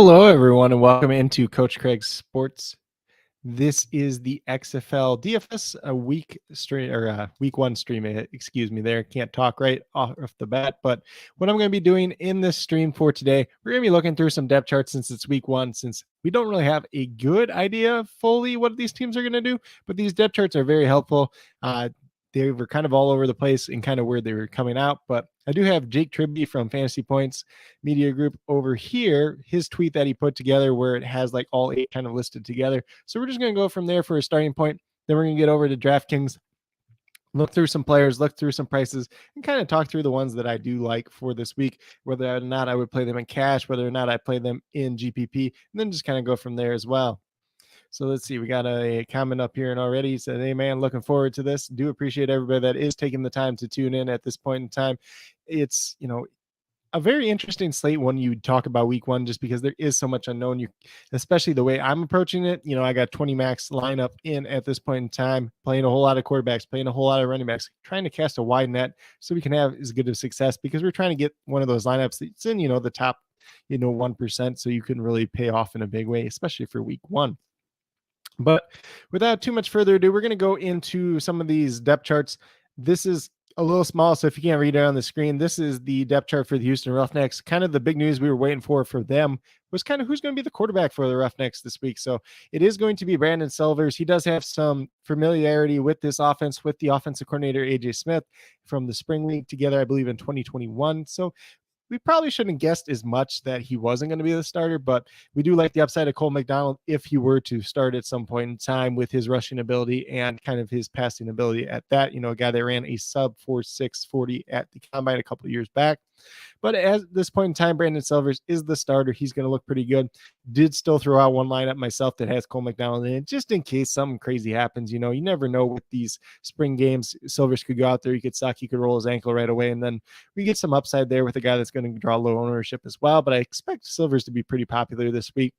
Hello, everyone, and welcome into Coach Craig's Sports. This is the XFL DFS week stream or week one stream. Excuse me, there can't talk right off the bat. But what I'm going to be doing in this stream for today, we're going to be looking through some depth charts since it's week one. Since we don't really have a good idea fully what these teams are going to do, but these depth charts are very helpful. They were kind of all over the place and kind of where they were coming out. But I do have Jake Tribby from Fantasy Points Media Group over here, his tweet that he put together where it has like all 8 kind of listed together. So we're just going to go from there for a starting point. Then we're going to get over to DraftKings, look through some players, look through some prices, and kind of talk through the ones that I do like for this week, whether or not I would play them in cash, whether or not I play them in GPP, and then just kind of go from there as well. So let's see, we got a comment up here and already said, hey man, looking forward to this. Do appreciate everybody that is taking the time to tune in at this point in time. It's, a very interesting slate when you talk about week one, just because there is so much unknown. Especially the way I'm approaching it. I got 20 max lineup in at this point in time, playing a whole lot of quarterbacks, playing a whole lot of running backs, trying to cast a wide net so we can have as good of success, because we're trying to get one of those lineups that's in, the top, 1%. So you can really pay off in a big way, especially for week one. But without too much further ado, we're going to go into some of these depth charts. This is a little small, so if you can't read it on the screen, this is the depth chart for the Houston Roughnecks. Kind of the big news we were waiting for them was kind of who's going to be the quarterback for the Roughnecks this week. So it is going to be Brandon Silvers. He does have some familiarity with this offense, with the offensive coordinator, AJ Smith, from the spring league together, I believe, in 2021. So we probably shouldn't have guessed as much that he wasn't going to be the starter, but we do like the upside of Cole McDonald if he were to start at some point in time with his rushing ability and kind of his passing ability at that. A guy that ran a sub 4.6 40 at the combine a couple of years back. But at this point in time, Brandon Silvers is the starter. He's going to look pretty good. Did still throw out one lineup myself that has Cole McDonald in it, just in case something crazy happens. You never know with these spring games. Silvers could go out there, he could suck, he could roll his ankle right away, and then we get some upside there with a guy that's going to draw low ownership as well. But I expect Silvers to be pretty popular this week.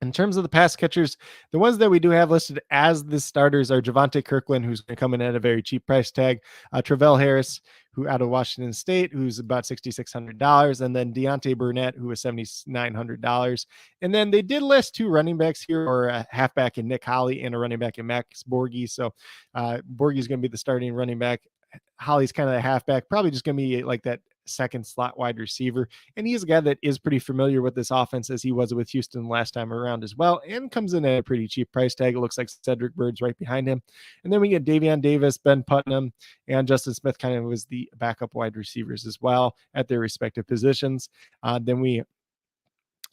In terms of the pass catchers, the ones that we do have listed as the starters are Javonte Kirkland, who's going to come in at a very cheap price tag, Travell Harris, who out of Washington State, who's about $6,600, and then Deontay Burnett, who is $7,900. And then they did list 2 running backs here, or a halfback in Nick Holley and a running back in Max Borghi. So Borghi's going to be the starting running back. Holly's kind of the halfback, probably just going to be like that second slot wide receiver. And he's a guy that is pretty familiar with this offense, as he was with Houston last time around as well, and comes in at a pretty cheap price tag. It looks like Cedric Bird's right behind him. And then we get Davion Davis, Ben Putnam, and Justin Smith kind of was the backup wide receivers as well at their respective positions. Then we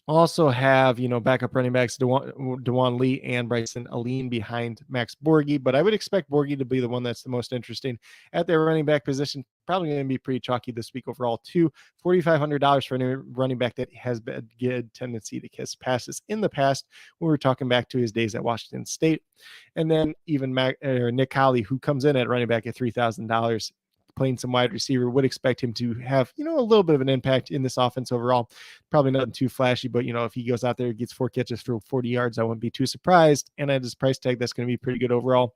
also have, backup running backs, Dewan Lee and Bryson Aline behind Max Borghi, but I would expect Borghi to be the one that's the most interesting at their running back position. Probably going to be pretty chalky this week overall too. $4,500 for a running back that has a good tendency to kiss passes in the past when we're talking back to his days at Washington State. And then even Nick Holley, who comes in at running back at $3,000. Playing some wide receiver, would expect him to have, a little bit of an impact in this offense overall. Probably nothing too flashy, but, if he goes out there and gets 4 catches for 40 yards, I wouldn't be too surprised. And at his price tag, that's going to be pretty good overall.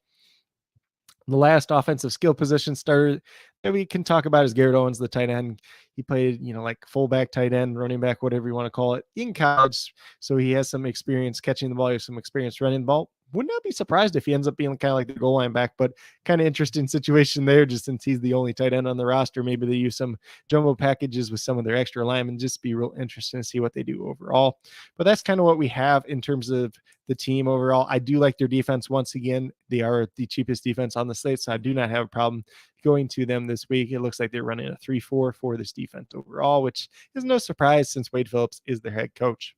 The last offensive skill position starter that we can talk about is Garrett Owens, the tight end. He played, like fullback, tight end, running back, whatever you want to call it, in college. So he has some experience catching the ball. He has some experience running the ball. Would not be surprised if he ends up being kind of like the goal line back, but kind of interesting situation there, just since he's the only tight end on the roster. Maybe they use some jumbo packages with some of their extra linemen. Just be real interesting to see what they do overall. But that's kind of what we have in terms of the team overall. I do like their defense. Once again, they are the cheapest defense on the slate, so I do not have a problem going to them this week. It looks like they're running a 3-4 for this defense overall, which is no surprise since Wade Phillips is their head coach.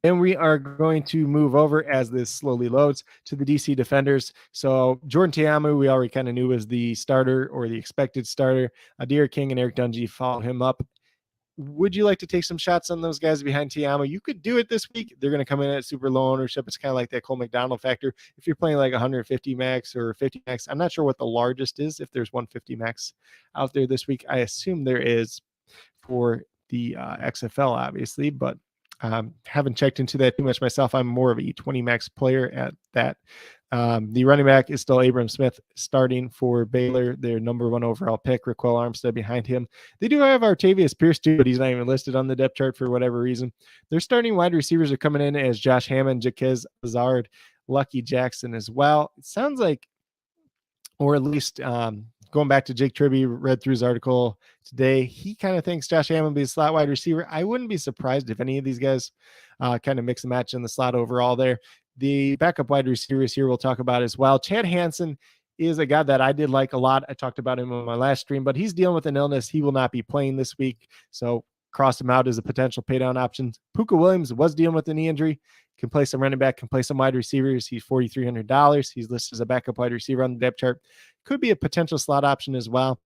And we are going to move over, as this slowly loads, to the DC Defenders. So Jordan Ta'amu, we already kind of knew was the starter, or the expected starter. Adir King and Eric Dungy follow him up. Would you like to take some shots on those guys behind Ta'amu? You could do it this week. They're going to come in at super low ownership. It's kind of like that Cole McDonald factor. If you're playing like 150 max or 50 max, I'm not sure what the largest is, if there's 150 max out there this week. I assume there is for the XFL, obviously, but Haven't checked into that too much myself. I'm more of a 20 max player at that. The running back is still Abram Smith starting for Baylor, their number 1 overall pick. Raquel Armstead behind him. They do have Artavius Pierce too, but he's not even listed on the depth chart for whatever reason. Their starting wide receivers are coming in as Josh Hammond, Jaquez Lazard, Lucky Jackson as well. It sounds like, or at least going back to Jake Tribby, read through his article today, he kind of thinks Josh Hammond will be a slot wide receiver. I wouldn't be surprised if any of these guys kind of mix and match in the slot overall there. The backup wide receivers here we'll talk about as well. Chad Hansen is a guy that I did like a lot. I talked about him on my last stream, but he's dealing with an illness. He will not be playing this week, so cross him out as a potential paydown option. Puka Williams was dealing with a knee injury. Can play some running back, can play some wide receivers. He's $4,300. He's listed as a backup wide receiver on the depth chart. Could be a potential slot option as well.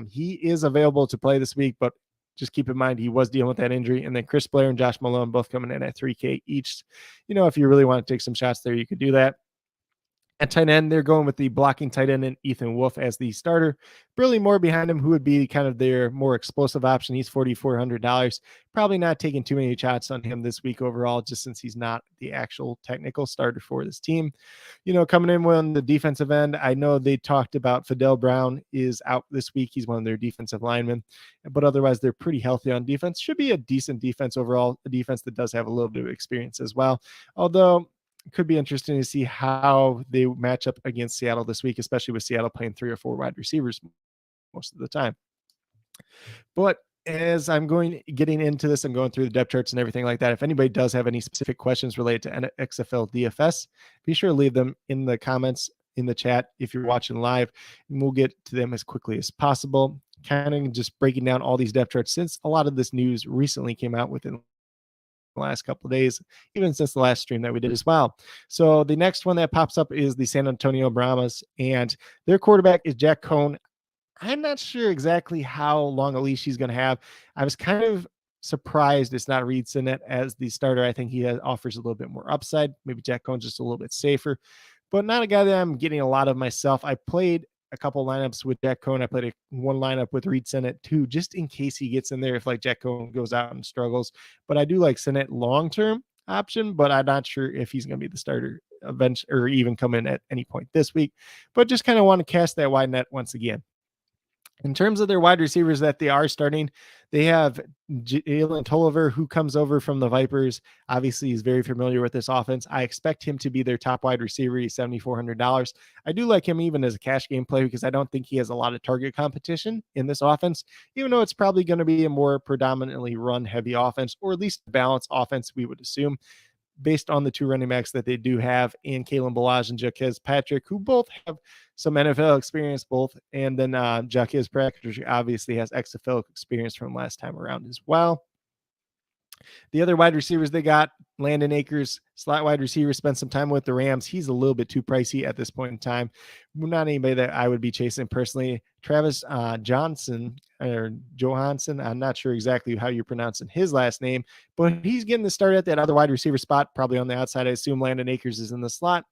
He is available to play this week, but just keep in mind he was dealing with that injury. And then Chris Blair and Josh Malone both coming in at $3K each. If you really want to take some shots there, you could do that. At tight end, they're going with the blocking tight end and Ethan Wolf as the starter. Burley Moore behind him, who would be kind of their more explosive option. He's $4,400. Probably not taking too many shots on him this week overall, just since he's not the actual technical starter for this team. Coming in on the defensive end, I know they talked about Fidel Brown is out this week. He's one of their defensive linemen, but otherwise they're pretty healthy on defense. Should be a decent defense overall, a defense that does have a little bit of experience as well. Although it could be interesting to see how they match up against Seattle this week, especially with Seattle playing 3 or 4 wide receivers most of the time. But as I'm getting into this, I'm going through the depth charts and everything like that. If anybody does have any specific questions related to XFL DFS, be sure to leave them in the comments in the chat if you're watching live, and we'll get to them as quickly as possible. Kind of just breaking down all these depth charts since a lot of this news recently came out within the last couple of days, even since the last stream that we did as well. So the next one that pops up is the San Antonio Brahmas, and their quarterback is Jack Cohn. I'm not sure exactly how long a leash he's going to have. I was kind of surprised it's not Reed Sinnett as the starter. I think he offers a little bit more upside. Maybe Jack Cohn's just a little bit safer, but not a guy that I'm getting a lot of myself. I played a couple lineups with Jack Cohn. I played one lineup with Reed Sinnett too, just in case he gets in there if Jack Cohn goes out and struggles. But I do like Sinnett long-term option, but I'm not sure if he's going to be the starter eventually or even come in at any point this week. But just kind of want to cast that wide net once again. In terms of their wide receivers that they are starting, they have Jalen Tolliver, who comes over from the Vipers. Obviously, he's very familiar with this offense. I expect him to be their top wide receiver. He's $7,400. I do like him even as a cash game play because I don't think he has a lot of target competition in this offense, even though it's probably going to be a more predominantly run-heavy offense, or at least a balanced offense, we would assume, based on the 2 running backs that they do have in Kalen Balazs and Jaquez Patrick, who both have some NFL experience, both. And then Jaquez Patrick obviously has XFL experience from last time around as well. The other wide receivers they got, Landon Akers, slot wide receiver, spent some time with the Rams. He's a little bit too pricey at this point in time. Not anybody that I would be chasing personally. Travis Johnson, or Johansson, I'm not sure exactly how you're pronouncing his last name, but he's getting the start at that other wide receiver spot, probably on the outside. I assume Landon Akers is in the slot.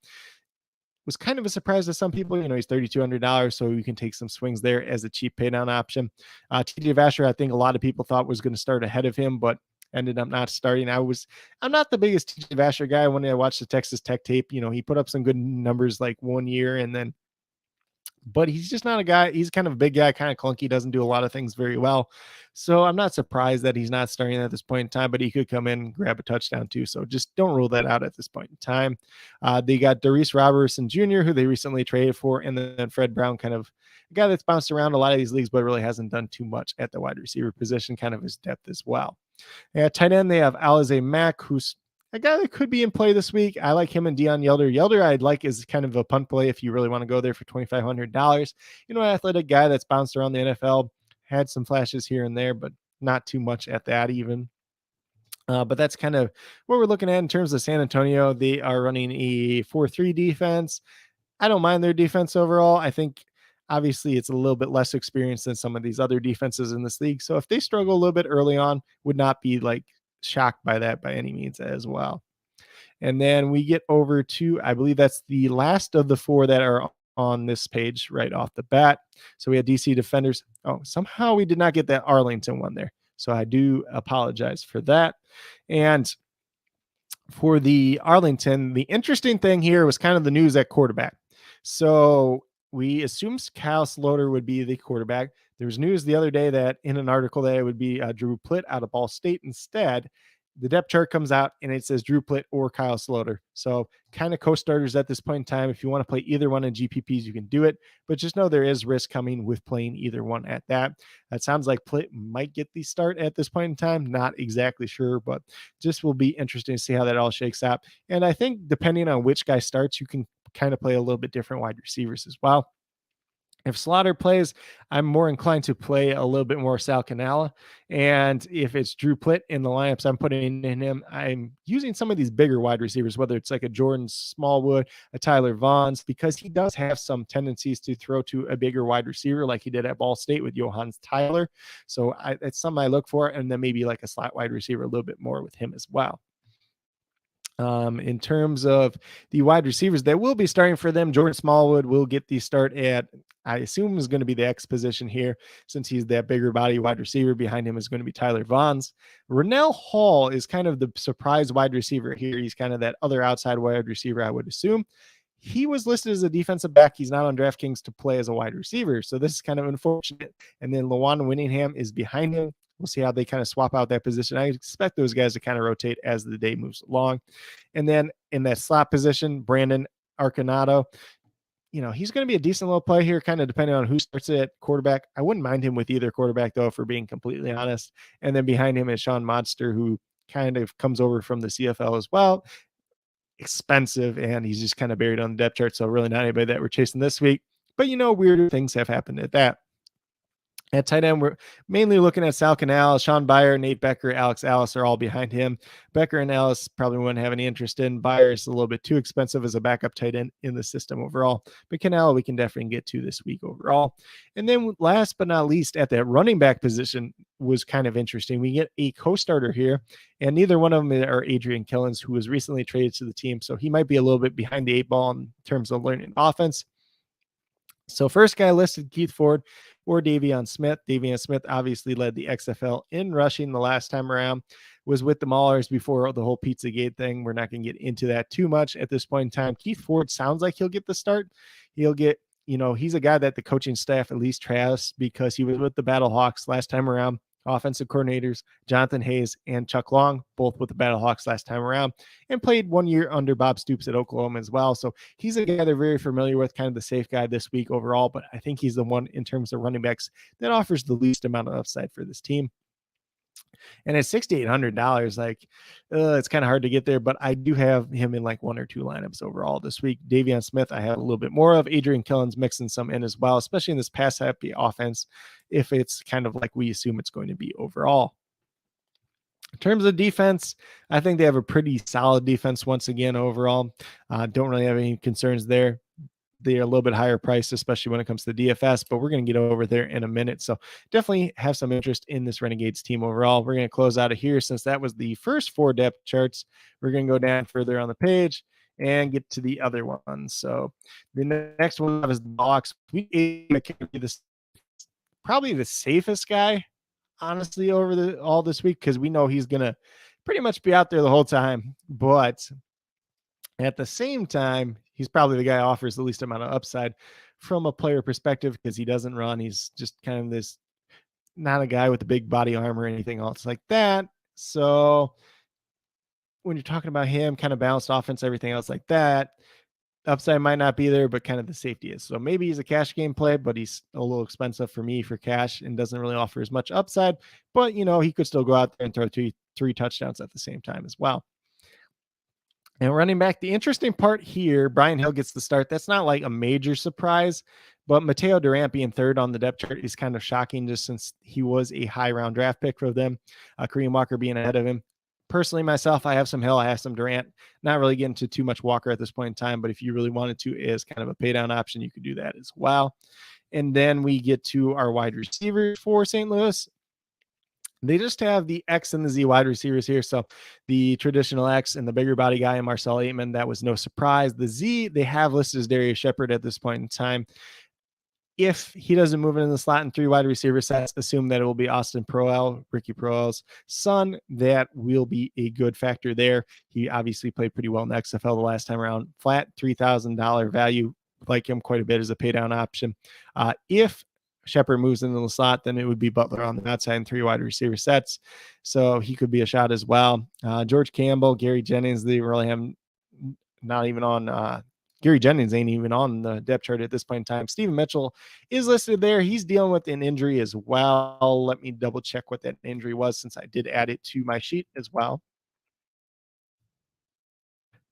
Was kind of a surprise to some people. He's $3,200, so you can take some swings there as a cheap paydown option. TJ Vasher, I think a lot of people thought was going to start ahead of him, but ended up not starting. I'm not the biggest TJ Vasher guy. When I watched the Texas Tech tape, he put up some good numbers like one year, but he's just not a guy. He's kind of a big guy, kind of clunky, doesn't do a lot of things very well. So I'm not surprised that he's not starting at this point in time, but he could come in and grab a touchdown too. So just don't rule that out at this point in time. They got Darius Robertson Jr., who they recently traded for, and then Fred Brown, kind of a guy that's bounced around a lot of these leagues, but really hasn't done too much at the wide receiver position, kind of his depth as well. At tight end, they have Alize Mack, who's a guy that could be in play this week. I like him and Deion Yelder. Yelder I'd like is kind of a punt play if you really want to go there for $2,500. An athletic guy that's bounced around the NFL, had some flashes here and there, but not too much at that even. But that's kind of what we're looking at in terms of San Antonio. They are running a 4-3 defense. I don't mind their defense overall. I think obviously it's a little bit less experienced than some of these other defenses in this league. So if they struggle a little bit early on, would not be shocked by that by any means as well. And then we get over to, I believe that's the last of the 4 that are on this page right off the bat. So we had DC defenders. Oh, somehow we did not get that Arlington one there. So I do apologize for that. And for the Arlington, the interesting thing here was kind of the news at quarterback. So we assumed Kyle Sloter would be the quarterback. There was news the other day that in an article that it would be Drew Plitt out of Ball State instead. The depth chart comes out and it says Drew Plitt or Kyle Sloter. So kind of co-starters at this point in time. If you want to play either one in GPPs, you can do it, but just know there is risk coming with playing either one at that. That sounds like Plitt might get the start at this point in time. Not exactly sure, but just will be interesting to see how that all shakes out. And I think depending on which guy starts, you can kind of play a little bit different wide receivers as well. If Slaughter plays, I'm more inclined to play a little bit more Sal Cannella. And if it's Drew Plitt in the lineups I'm putting in him, I'm using some of these bigger wide receivers, whether it's like a Jordan Smallwood, a Tyler Vaughns, because he does have some tendencies to throw to a bigger wide receiver like he did at Ball State with Johannes Tyler. So it's something I look for. And then maybe like a slot wide receiver a little bit more with him as well. In terms of the wide receivers that will be starting for them, Jordan Smallwood will get the start at, I assume, is going to be the X position here, since he's that bigger body wide receiver. Behind him is going to be Tyler Vaughns. Rennell Hall is kind of the surprise wide receiver here. He's kind of that other outside wide receiver, I would assume. He was listed as a defensive back. He's not on DraftKings to play as a wide receiver. So this is kind of unfortunate. And then Lawan Winningham is behind him. We'll see how they kind of swap out that position. I expect those guys to kind of rotate as the day moves along. And then in that slot position, Brandon Arconato, he's going to be a decent little play here, kind of depending on who starts at quarterback. I wouldn't mind him with either quarterback, though, for being completely honest. And then behind him is Sean Monster, who kind of comes over from the CFL as well. Expensive, and he's just kind of buried on the depth chart. So really not anybody that we're chasing this week. But weirder things have happened at that. At tight end, we're mainly looking at Sal Cannell, Sean Byer, Nate Becker, Alex Alice are all behind him. Becker and Alice probably wouldn't have any interest in. Byer is a little bit too expensive as a backup tight end in the system overall. But Cannell, we can definitely get to this week overall. And then last but not least, at that running back position was kind of interesting. We get a co-starter here, and neither one of them are Adrian Killens, who was recently traded to the team. So he might be a little bit behind the eight ball in terms of learning offense. So first guy listed, Keith Ford or Davion Smith. Davion Smith obviously led the XFL in rushing the last time around, was with the Maulers before the whole Pizzagate thing. We're not going to get into that too much at this point in time. Keith Ford sounds like he'll get the start. He'll get, he's a guy that the coaching staff at least trusts because he was with the Battlehawks last time around. Offensive coordinators Jonathan Hayes and Chuck Long, both with the Battlehawks last time around, and played 1 year under Bob Stoops at Oklahoma as well. So he's a guy they're very familiar with, kind of the safe guy this week overall, but I think he's the one in terms of running backs that offers the least amount of upside for this team. And at $6,800, it's kind of hard to get there, but I do have him in like one or two lineups overall this week. Davion Smith, I have a little bit more of. Adrian Killens mixing some in as well, especially in this pass happy offense, if it's kind of like we assume it's going to be overall. In terms of defense, I think they have a pretty solid defense once again overall. Don't really have any concerns there. They're a little bit higher priced, especially when it comes to DFS, but we're going to get over there in a minute. So definitely have some interest in this Renegades team overall. We're going to close out of here since that was the first 4 depth charts. We're going to go down further on the page and get to the other ones. So the next one is the box. Probably the safest guy, honestly, over all this week, because we know he's going to pretty much be out there the whole time. But at the same time, he's probably the guy who offers the least amount of upside from a player perspective because he doesn't run. He's just kind of this, not a guy with a big body armor or anything else like that. So when you're talking about him, kind of balanced offense, everything else like that, upside might not be there, but kind of the safety is. So maybe he's a cash game play, but he's a little expensive for me for cash and doesn't really offer as much upside. But, he could still go out there and throw three touchdowns at the same time as well. And running back, the interesting part here, Brian Hill gets the start. That's not like a major surprise, but Mateo Durant being third on the depth chart is kind of shocking just since he was a high round draft pick for them. Kareem Walker being ahead of him. Personally, myself, I have some Hill, I have some Durant. Not really getting to too much Walker at this point in time, but if you really wanted to as kind of a pay down option, you could do that as well. And then we get to our wide receivers for St. Louis. They just have the X and the Z wide receivers here. So the traditional X and the bigger body guy and Marcel Aitman, that was no surprise. The Z they have listed as Darius Shepard at this point in time. If he doesn't move in the slot in 3 wide receiver sets, assume that it will be Austin Proel, Ricky Proel's son. That will be a good factor there. He obviously played pretty well in the XFL the last time around. Flat $3,000 value. Like him quite a bit as a pay down option. If Shepard moves into the slot, then it would be Butler on the outside in 3 wide receiver sets. So he could be a shot as well. George Campbell, Gary Jennings, they really have not even on Gary Jennings ain't even on the depth chart at this point in time. Steven Mitchell is listed there. He's dealing with an injury as well. Let me double check what that injury was since I did add it to my sheet as well.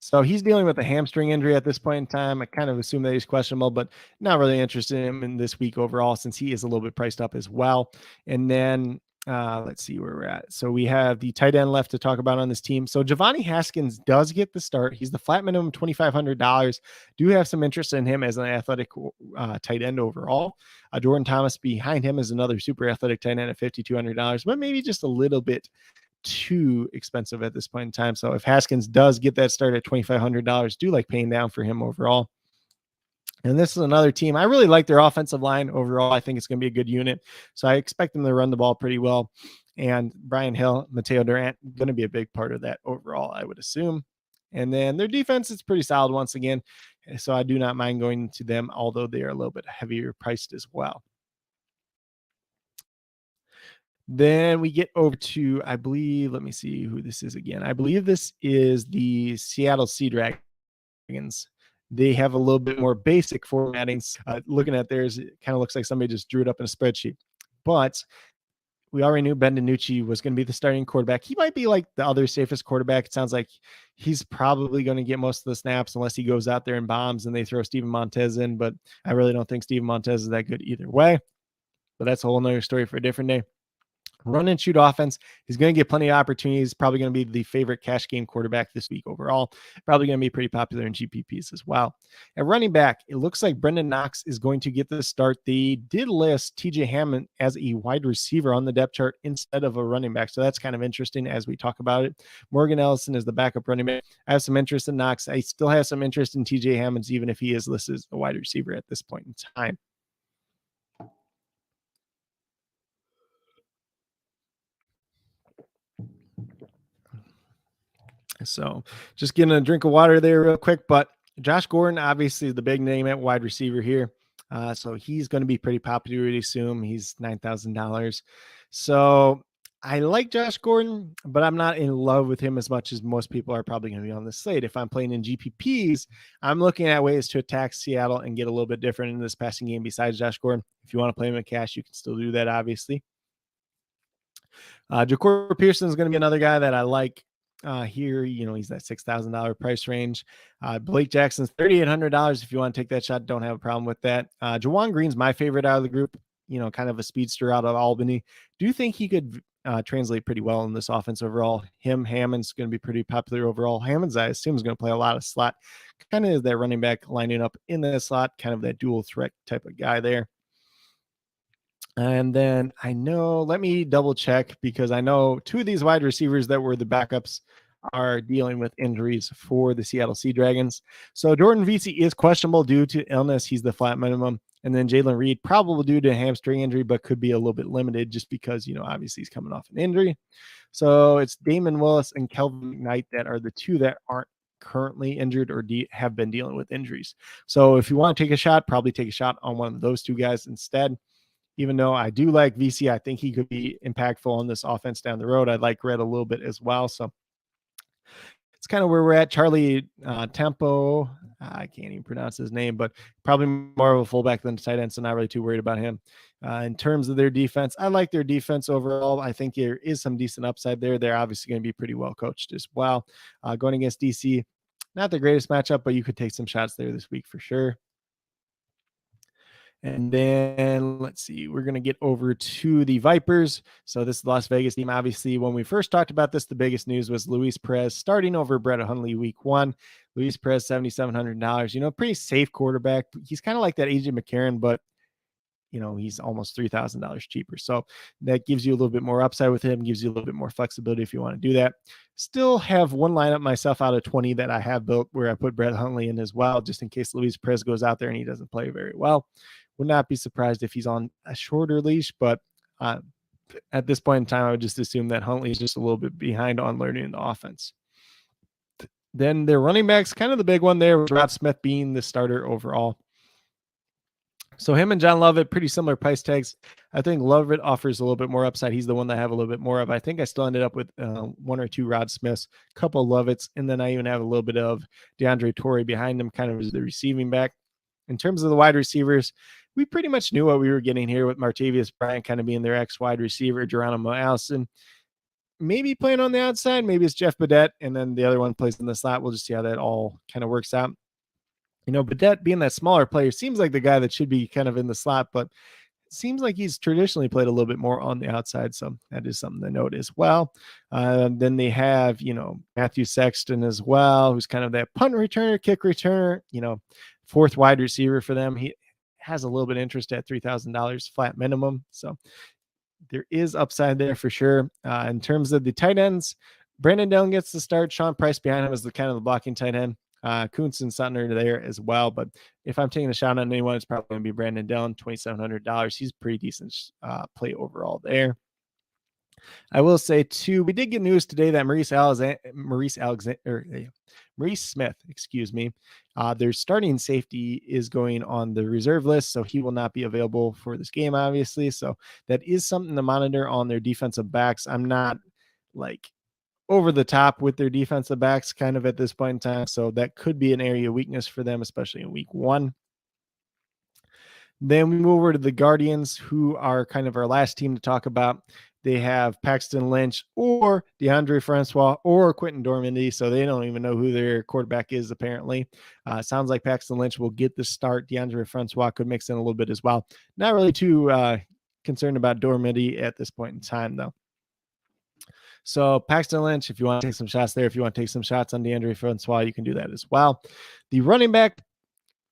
So he's dealing with a hamstring injury at this point in time. I kind of assume that he's questionable, but not really interested in him in this week overall since he is a little bit priced up as well. And then let's see where we're at. So we have the tight end left to talk about on this team. So Giovanni Haskins does get the start. He's the flat minimum $2,500. Do have some interest in him as an athletic tight end overall. Jordan Thomas behind him is another super athletic tight end at $5,200, but maybe just a little bit too expensive at this point in time. So if Haskins does get that start at $2,500, do like paying down for him overall. And this is another team. I really like their offensive line overall. I think it's going to be a good unit. So I expect them to run the ball pretty well. And Brian Hill, Mateo Durant, going to be a big part of that overall, I would assume. And then their defense is pretty solid once again. So I do not mind going to them, although they are a little bit heavier priced as well. Then we get over to, I believe, let me see who this is again. I believe this is the Seattle Sea Dragons. They have a little bit more basic formatting. Looking at theirs, it kind of looks like somebody just drew it up in a spreadsheet. But we already knew Ben DiNucci was going to be the starting quarterback. He might be like the other safest quarterback. It sounds like he's probably going to get most of the snaps unless he goes out there and bombs and they throw Steven Montez in. But I really don't think Steven Montez is that good either way. But that's a whole nother story for a different day. Run and shoot offense. He's going to get plenty of opportunities. Probably going to be the favorite cash game quarterback this week overall. Probably going to be pretty popular in GPPs as well. At running back, it looks like Brendan Knox is going to get the start. They did list TJ Hammond as a wide receiver on the depth chart instead of a running back. So that's kind of interesting as we talk about it. Morgan Ellison is the backup running back. I have some interest in Knox. I still have some interest in TJ Hammonds, even if he is listed as a wide receiver at this point in time. So just getting a drink of water there real quick. But Josh Gordon, obviously the big name at wide receiver here. So he's going to be pretty popular, I assume. He's $9,000. So I like Josh Gordon, but I'm not in love with him as much as most people are probably going to be on this slate. If I'm playing in GPPs, I'm looking at ways to attack Seattle and get a little bit different in this passing game besides Josh Gordon. If you want to play him in cash, you can still do that, obviously. Ja'Cory Pearson is going to be another guy that I like. Here, he's that $6,000 price range. Blake Jackson's $3,800. If you want to take that shot, don't have a problem with that. Jawan Green's my favorite out of the group, kind of a speedster out of Albany. Do you think he could translate pretty well in this offense overall? Hammond's going to be pretty popular overall. Hammond's, I assume, is going to play a lot of slot, kind of that running back lining up in the slot, kind of that dual threat type of guy there. And then let me double check because I know two of these wide receivers that were the backups are dealing with injuries for the Seattle Sea Dragons. So Jordan Vesey is questionable due to illness. He's the flat minimum. And then Jalen Reed probably due to a hamstring injury, but could be a little bit limited just because, obviously he's coming off an injury. So it's Damon Willis and Kelvin Knight that are the two that aren't currently injured or have been dealing with injuries. So if you want to take a shot, probably take a shot on one of those two guys instead. Even though I do like VC, I think he could be impactful on this offense down the road. I like Red a little bit as well. So it's kind of where we're at. Charlie Tempo, I can't even pronounce his name, but probably more of a fullback than a tight end, so not really too worried about him. In terms of their defense, I like their defense overall. I think there is some decent upside there. They're obviously going to be pretty well coached as well. Going against DC, not the greatest matchup, but you could take some shots there this week for sure. And then let's see, we're going to get over to the Vipers. So this is the Las Vegas team. Obviously, when we first talked about this, the biggest news was Luis Perez starting over Brett Hundley week 1. Luis Perez, $7,700. Pretty safe quarterback. He's kind of like that AJ McCarron, but he's almost $3,000 cheaper. So that gives you a little bit more upside with him, gives you a little bit more flexibility if you want to do that. Still have one lineup myself out of 20 that I have built where I put Brett Hundley in as well, just in case Luis Perez goes out there and he doesn't play very well. Would not be surprised if he's on a shorter leash, but at this point in time, I would just assume that Huntley is just a little bit behind on learning the offense. Then their running backs, kind of the big one there was Rod Smith being the starter overall. So him and John Lovett, pretty similar price tags. I think Lovett offers a little bit more upside. He's the one that I have a little bit more of. I think I still ended up with 1 or 2 Rod Smiths, a couple of Lovetts, and then I even have a little bit of DeAndre Torrey behind him, kind of as the receiving back. In terms of the wide receivers, we pretty much knew what we were getting here with Martavius Bryant kind of being their ex-wide receiver, Geronimo Allison maybe playing on the outside. Maybe it's Jeff Badette, and then the other one plays in the slot. We'll just see how that all kind of works out. Badette being that smaller player seems like the guy that should be kind of in the slot, but it seems like he's traditionally played a little bit more on the outside. So that is something to note as well. Then they have, Matthew Sexton as well, who's kind of that punt returner, kick returner, fourth wide receiver for them. He has a little bit of interest at $3,000 flat minimum. So there is upside there for sure. In terms of the tight ends, Brandon Dillon gets the start. Sean Price behind him is the kind of the blocking tight end. Kuntz and Sutton are there as well. But if I'm taking a shot on anyone, it's probably going to be Brandon Dillon, $2,700. He's pretty decent play overall there. I will say too, we did get news today that Maurice Smith, their starting safety is going on the reserve list, so he will not be available for this game, obviously. So that is something to monitor on their defensive backs. I'm not like over the top with their defensive backs kind of at this point in time, so that could be an area of weakness for them, especially in week 1. Then we move over to the Guardians, who are kind of our last team to talk about. They have Paxton Lynch or DeAndre Francois or Quentin Dormandy, so they don't even know who their quarterback is, apparently. Sounds like Paxton Lynch will get the start. DeAndre Francois could mix in a little bit as well. Not really too concerned about Dormandy at this point in time, though. So Paxton Lynch, if you want to take some shots there, if you want to take some shots on DeAndre Francois, you can do that as well. The running back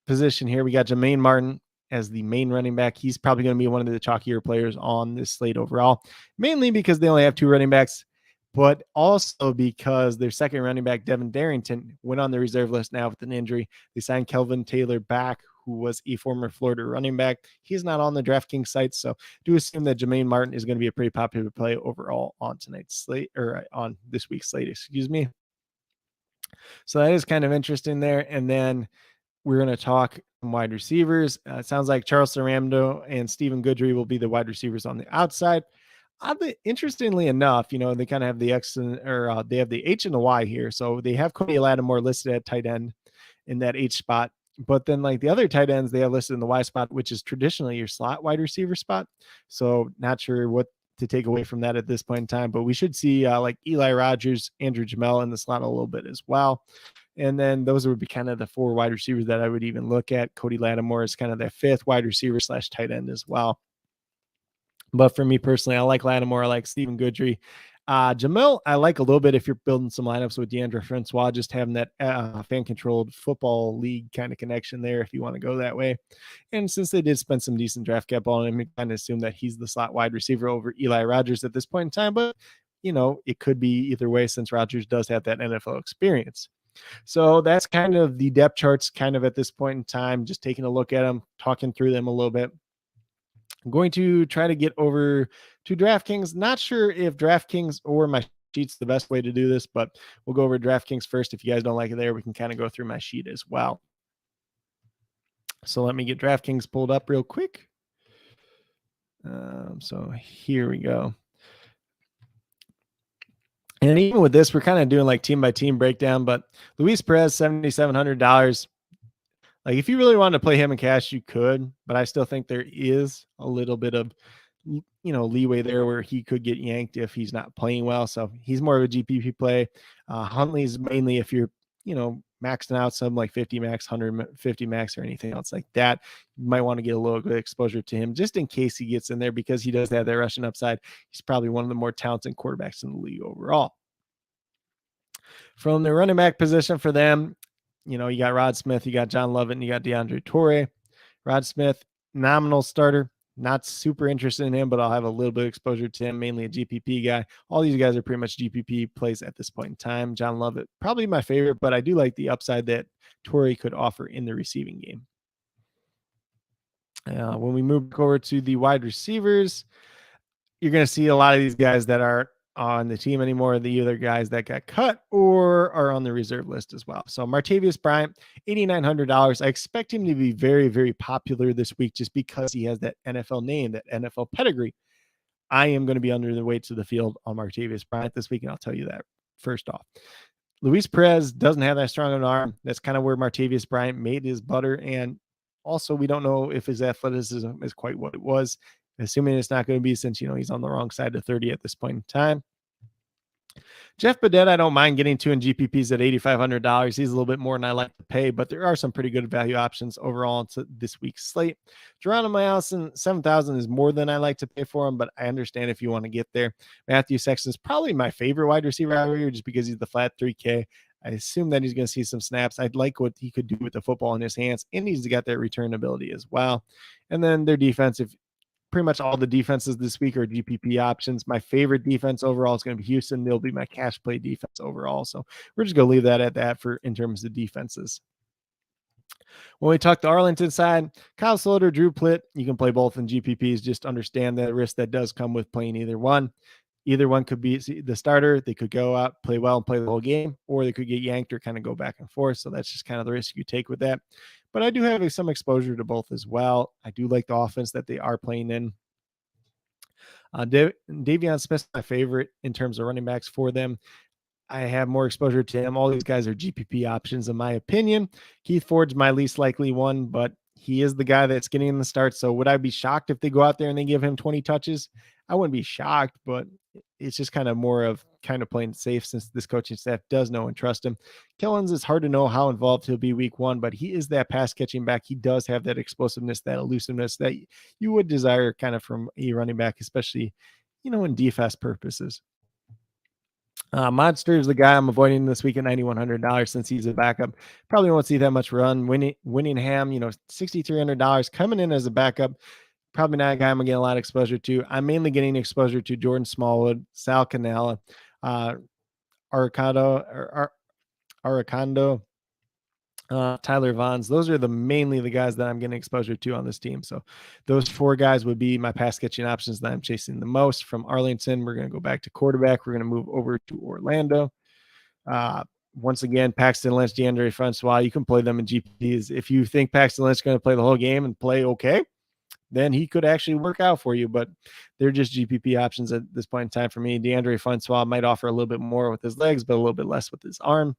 position here, we got Jermaine Martin as the main running back. He's probably going to be one of the chalkier players on this slate overall, mainly because they only have 2 running backs, but also because their second running back, Devin Darrington, went on the reserve list now with an injury. They signed Kelvin Taylor back, who was a former Florida running back. He's not on the DraftKings site, so do assume that Jermaine Martin is going to be a pretty popular play overall on tonight's slate, or on this week's slate, So that is kind of interesting there. And then we're going to talk wide receivers. It sounds like Charles Rambo and Stephen Goodry will be the wide receivers on the outside. Interestingly enough, they kind of have the they have the H and the Y here. So they have Cody Lattimore listed at tight end in that H spot. But then like the other tight ends, they have listed in the Y spot, which is traditionally your slot wide receiver spot. So not sure what to take away from that at this point in time, but we should see like Eli Rogers, Andrew Jamel in the slot a little bit as well. And then those would be kind of the 4 wide receivers that I would even look at. Cody Lattimore is kind of that 5th wide receiver / tight end as well. But for me personally, I like Lattimore. I like Stephen Goodry. Jamel, I like a little bit if you're building some lineups with DeAndre Francois, just having that fan-controlled football league kind of connection there if you want to go that way. And since they did spend some decent draft cap on him, I kind of assume that he's the slot wide receiver over Eli Rogers at this point in time. But, it could be either way since Rogers does have that NFL experience. So that's kind of the depth charts kind of at this point in time, just taking a look at them, talking through them a little bit. I'm going to try to get over to DraftKings. Not sure if DraftKings or my sheet's the best way to do this, but we'll go over DraftKings first. If you guys don't like it there, we can kind of go through my sheet as well. So let me get DraftKings pulled up real quick. So here we go. And even with this, we're kind of doing like team by team breakdown, but Luis Perez, $7,700. Like if you really wanted to play him in cash, you could, but I still think there is a little bit of, leeway there where he could get yanked if he's not playing well. So he's more of a GPP play. Huntley's mainly if you're, maxing out some like 50 max, 150 max or anything else like that. You might want to get a little good exposure to him just in case he gets in there because he does have that rushing upside. He's probably one of the more talented quarterbacks in the league overall. From the running back position for them, you got Rod Smith, you got John Lovett, and you got DeAndre Torrey. Rod Smith, nominal starter. Not super interested in him, but I'll have a little bit of exposure to him, mainly a GPP guy. All these guys are pretty much GPP plays at this point in time. John Lovett, probably my favorite, but I do like the upside that Torrey could offer in the receiving game. When we move over to the wide receivers, you're going to see a lot of these guys that aren't on the team anymore. The other guys that got cut or are on the reserve list as well. So Martavius Bryant, $8,900. I expect him to be very, very popular this week just because he has that NFL name, that NFL pedigree. I am going to be under the weights of the field on Martavius Bryant this week, and I'll tell you that first off. Luis Perez doesn't have that strong of an arm. That's kind of where Martavius Bryant made his butter. And also, we don't know if his athleticism is quite what it was, assuming it's not going to be since, he's on the wrong side of 30 at this point in time. Jeff Badet, I don't mind getting to in GPPs at $8,500. He's a little bit more than I like to pay, but there are some pretty good value options overall to this week's slate. Geronimo Allison, $7,000 is more than I like to pay for him, but I understand if you want to get there. Matthew Sexton is probably my favorite wide receiver out here just because he's the flat 3K. I assume that he's going to see some snaps. I'd like what he could do with the football in his hands, and he's got that return ability as well. And then their defensive, pretty much all the defenses this week are GPP options. My favorite defense overall is going to be Houston. They'll be my cash play defense overall. So we're just going to leave that at that for in terms of defenses. When we talk the Arlington side, Kyle Sloter, Drew Plitt, you can play both in GPPs. Just understand the risk that does come with playing either one. Either one could be the starter. They could go out, play well, and play the whole game, or they could get yanked or kind of go back and forth. So that's just kind of the risk you take with that. But I do have some exposure to both as well. I do like the offense that they are playing in. Davion Smith's my favorite in terms of running backs for them. I have more exposure to him. All these guys are GPP options, in my opinion. Keith Ford's my least likely one, but he is the guy that's getting in the start. So would I be shocked if they go out there and they give him 20 touches? I wouldn't be shocked, but it's just kind of more of kind of playing safe since this coaching staff does know and trust him. Killens is hard to know how involved he'll be week one, but he is that pass catching back. He does have that explosiveness, that elusiveness that you would desire kind of from a running back, especially, in DFS purposes. Monster is the guy I'm avoiding this week at $9,100 since he's a backup. Probably won't see that much run. Winningham, $6,300 coming in as a backup. Probably not a guy I'm going to get a lot of exposure to. I'm mainly getting exposure to Jordan Smallwood, Sal Cannella, Arcando, Tyler Vaughns. Those are mainly the guys that I'm getting exposure to on this team. So those four guys would be my pass catching options that I'm chasing the most. From Arlington, we're going to go back to quarterback. We're going to move over to Orlando. Once again, Paxton Lynch, DeAndre Francois, you can play them in GPPs. If you think Paxton Lynch is going to play the whole game and play okay, then he could actually work out for you, but they're just GPP options at this point in time for me. DeAndre Francois might offer a little bit more with his legs, but a little bit less with his arm.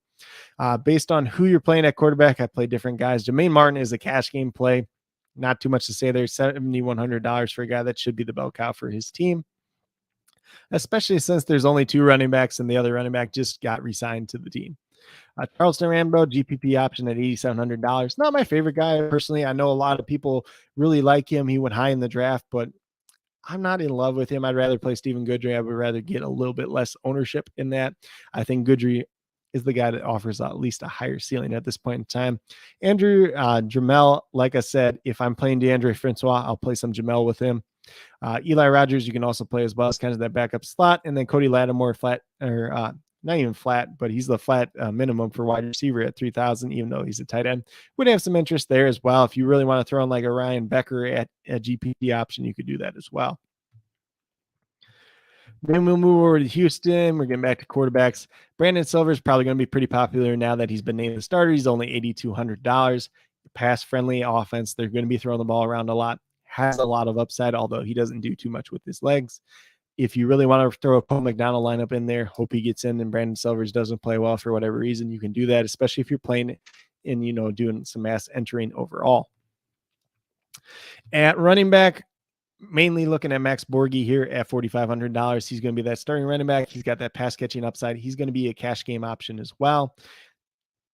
Based on who you're playing at quarterback, I play different guys. Jermaine Martin is a cash game play. Not too much to say there. $7,100 for a guy that should be the bell cow for his team, especially since there's only two running backs and the other running back just got re-signed to the team. Charleston Rambo, GPP option at $8,700. Not my favorite guy personally. I know a lot of people really like him. He went high in the draft, but I'm not in love with him. I'd rather play Stephen Goodry. I would rather get a little bit less ownership in that. I think Goodry is the guy that offers at least a higher ceiling at this point in time. Andrew Jamel, like I said, if I'm playing DeAndre Francois, I'll play some Jamel with him. Eli Rogers, you can also play as well as kind of that backup slot. And then Cody Lattimore, flat, or not even flat, but he's the flat minimum for wide receiver at 3,000, even though he's a tight end. Would have some interest there as well. If you really want to throw in like a Ryan Becker at a GPP option, you could do that as well. Then we'll move over to Houston. We're getting back to quarterbacks. Brandon Silver is probably going to be pretty popular now that he's been named the starter. He's only $8,200. Pass-friendly offense. They're going to be throwing the ball around a lot. Has a lot of upside, although he doesn't do too much with his legs. If you really want to throw a Paul McDonald lineup in there, hope he gets in and Brandon Silvers doesn't play well for whatever reason, you can do that, especially if you're playing and, doing some mass entering overall. At running back, mainly looking at Max Borghi here at $4,500. He's going to be that starting running back. He's got that pass catching upside. He's going to be a cash game option as well.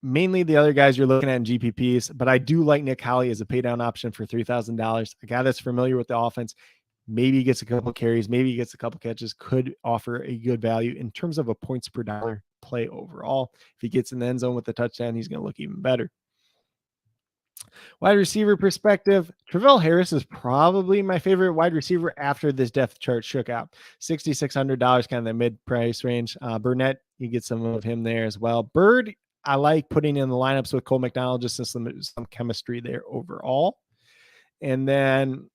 Mainly the other guys you're looking at in GPPs, but I do like Nick Holley as a pay down option for $3,000. A guy that's familiar with the offense. Maybe he gets a couple carries, maybe he gets a couple catches, could offer a good value in terms of a points per dollar play overall. If he gets in the end zone with the touchdown, he's going to look even better. Wide receiver perspective, Travell Harris is probably my favorite wide receiver after this depth chart shook out. $6,600, kind of the mid-price range. Burnett, you get some of him there as well. Bird, I like putting in the lineups with Cole McDonald, just some chemistry there overall. And then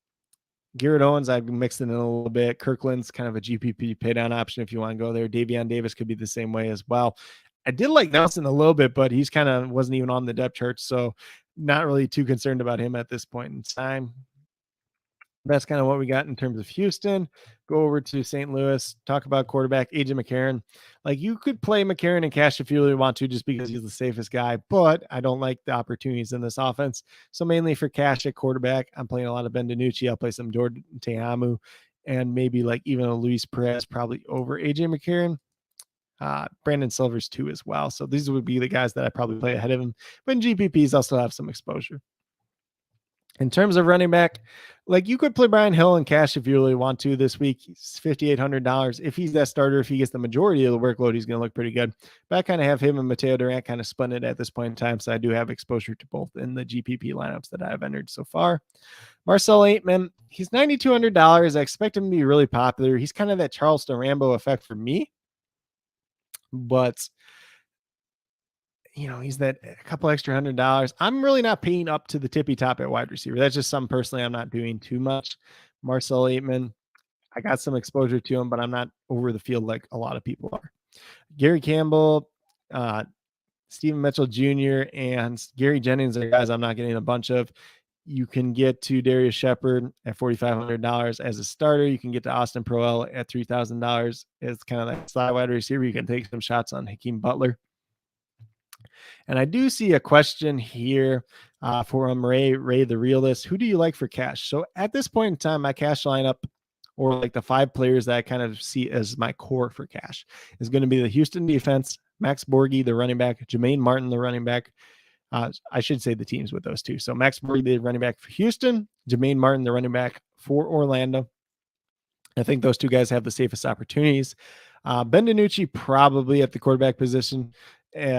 Garrett Owens, I've mixed it in a little bit. Kirkland's kind of a GPP pay down option if you want to go there. Davion Davis could be the same way as well. I did like Nelson a little bit, but he's kind of wasn't even on the depth chart, so not really too concerned about him at this point in time. That's kind of what we got in terms of Houston. Go over to St. Louis, talk about quarterback AJ McCarron. Like, you could play McCarron and cash if you really want to, just because he's the safest guy, but I don't like the opportunities in this offense. So mainly for cash at quarterback, I'm playing a lot of Ben DiNucci. I'll play some Jordan Teamu and maybe like even a Luis Perez probably over AJ McCarron. Brandon Silvers too as well. So these would be the guys that I probably play ahead of him. But in GPPs, I'll still have some exposure. In terms of running back, like, you could play Brian Hill in cash if you really want to this week. He's $5,800. If he's that starter, if he gets the majority of the workload, he's going to look pretty good. But I kind of have him and Mateo Durant kind of split it at this point in time. So I do have exposure to both in the GPP lineups that I've entered so far. Marcel Aitman, he's $9,200. I expect him to be really popular. He's kind of that Charleston Rambo effect for me. But he's that a couple extra $100. I'm really not paying up to the tippy top at wide receiver. That's just something personally I'm not doing too much. Marcel Aitman, I got some exposure to him, but I'm not over the field like a lot of people are. Gary Campbell, Stephen Mitchell Jr., and Gary Jennings are guys I'm not getting a bunch of. You can get to Darius Shepard at $4,500 as a starter. You can get to Austin Proel at $3,000 as kind of that slot wide receiver. You can take some shots on Hakeem Butler. And I do see a question here from Ray the Realist. Who do you like for cash? So at this point in time, my cash lineup, or like the 5 players that I kind of see as my core for cash, is going to be the Houston defense, Max Borghi, the running back, Jermaine Martin, the running back. I should say the teams with those two. So Max Borghi, the running back for Houston, Jermaine Martin, the running back for Orlando. I think those two guys have the safest opportunities. Ben DiNucci probably at the quarterback position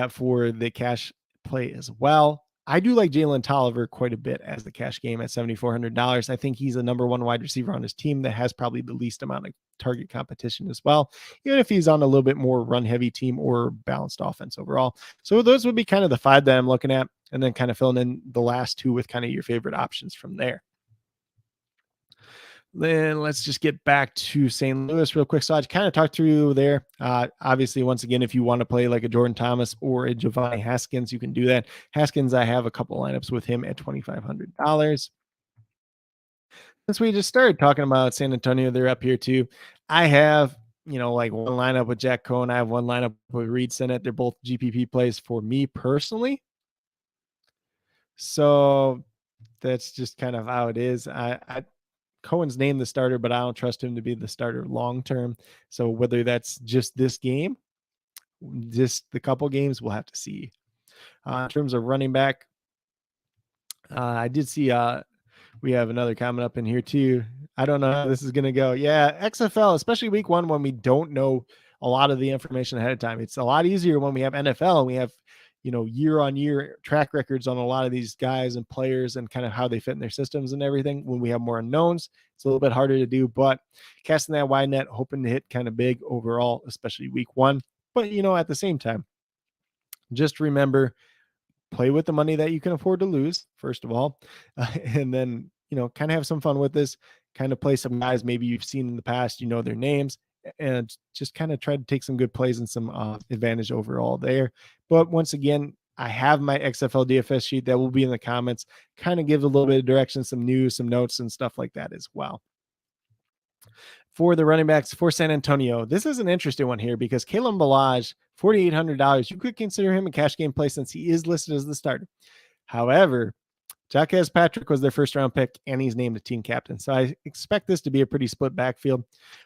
for the cash play as well. I do like Jalen Tolliver quite a bit as the cash game at $7,400. I think he's a number 1 wide receiver on his team that has probably the least amount of target competition as well, even if he's on a little bit more run heavy team or balanced offense overall. So those would be kind of the 5 that I'm looking at, and then kind of filling in the last 2 with kind of your favorite options from there. Then let's just get back to St. Louis real quick. So I kind of talked through there. Obviously, once again, if you want to play like a Jordan Thomas or a Giovanni Haskins, you can do that. Haskins, I have a couple lineups with him at $2,500. Since we just started talking about San Antonio, they're up here too. I have, like one lineup with Jack Cohen. I have one lineup with Reed Sinnett. They're both GPP plays for me personally. So that's just kind of how it is. Cohen's named the starter, but I don't trust him to be the starter long term. So whether that's just this game, just the couple games, we'll have to see. In terms of running back, I did see we have another comment up in here too. I don't know how this is going to go. Yeah, XFL, especially week 1 when we don't know a lot of the information ahead of time. It's a lot easier when we have NFL and we have year-on-year track records on a lot of these guys and players and kind of how they fit in their systems and everything. When we have more unknowns, it's a little bit harder to do, but casting that wide net, hoping to hit kind of big overall, especially week 1. But, at the same time, just remember, play with the money that you can afford to lose, first of all, and then, kind of have some fun with this, kind of play some guys maybe you've seen in the past, their names, and just kind of try to take some good plays and some advantage overall there. But once again, I have my XFL DFS sheet that will be in the comments, kind of give a little bit of direction, some news, some notes and stuff like that as well. For the running backs for San Antonio, this is an interesting one here because Kalen Ballage, $4,800, you could consider him a cash game play since he is listed as the starter. However, Jaquez Patrick was their first round pick, and he's named a team captain. So I expect this to be a pretty split backfield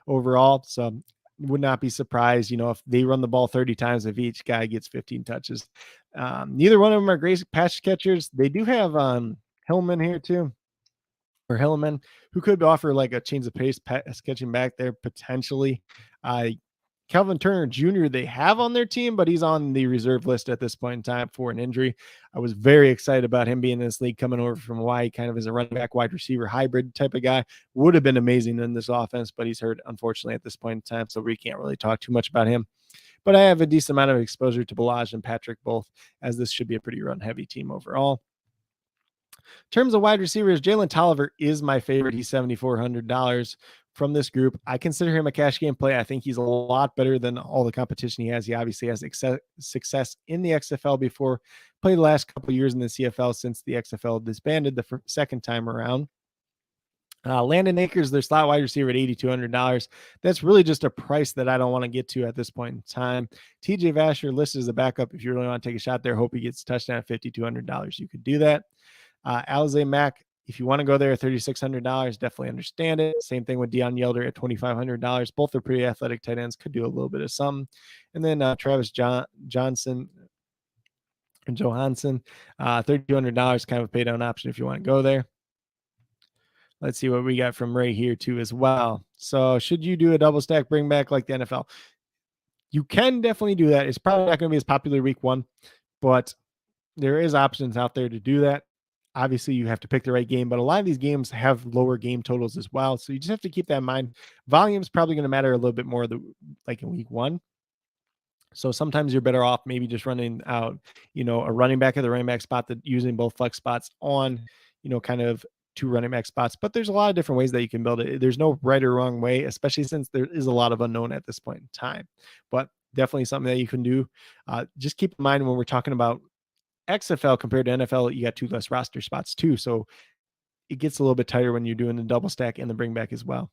overall. So would not be surprised, if they run the ball 30 times, if each guy gets 15 touches. Neither one of them are great pass catchers. They do have Hillman here too, or Hillman, who could offer like a change of pace pass catching back there potentially. Calvin Turner Jr. they have on their team, but he's on the reserve list at this point in time for an injury. I was very excited about him being in this league, coming over from Hawaii, kind of as a running back, wide receiver hybrid type of guy. Would have been amazing in this offense, but he's hurt, unfortunately, at this point in time, so we can't really talk too much about him. But I have a decent amount of exposure to Ballage and Patrick both, as this should be a pretty run-heavy team overall. In terms of wide receivers, Jalen Tolliver is my favorite. He's $7,400 from this group. I consider him a cash game play. I think he's a lot better than all the competition he has. He obviously has success in the XFL before, played the last couple of years in the CFL since the XFL disbanded the second time around. Landon Akers, their slot wide receiver at $8,200. That's really just a price that I don't want to get to at this point in time. TJ Vasher listed as a backup. If you really want to take a shot there, hope he gets a touchdown at $5,200. You could do that. Alize Mack, if you want to go there at $3,600, definitely understand it. Same thing with Deion Yelder at $2,500. Both are pretty athletic tight ends, could do a little bit of something. And then Travis Johnson and Johansson, $3,200, kind of a pay down option if you want to go there. Let's see what we got from Ray here too as well. So should you do a double stack bring back like the NFL? You can definitely do that. It's probably not going to be as popular week one, but there is options out there to do that. Obviously, you have to pick the right game, but a lot of these games have lower game totals as well. So you just have to keep that in mind. Volume is probably going to matter a little bit more like in week one. So sometimes you're better off maybe just running out, a running back at the running back spot, that using both flex spots on, kind of two running back spots. But there's a lot of different ways that you can build it. There's no right or wrong way, especially since there is a lot of unknown at this point in time. But definitely something that you can do. Just keep in mind when we're talking about XFL compared to NFL, you got 2 less roster spots too. So it gets a little bit tighter when you're doing the double stack and the bring back as well.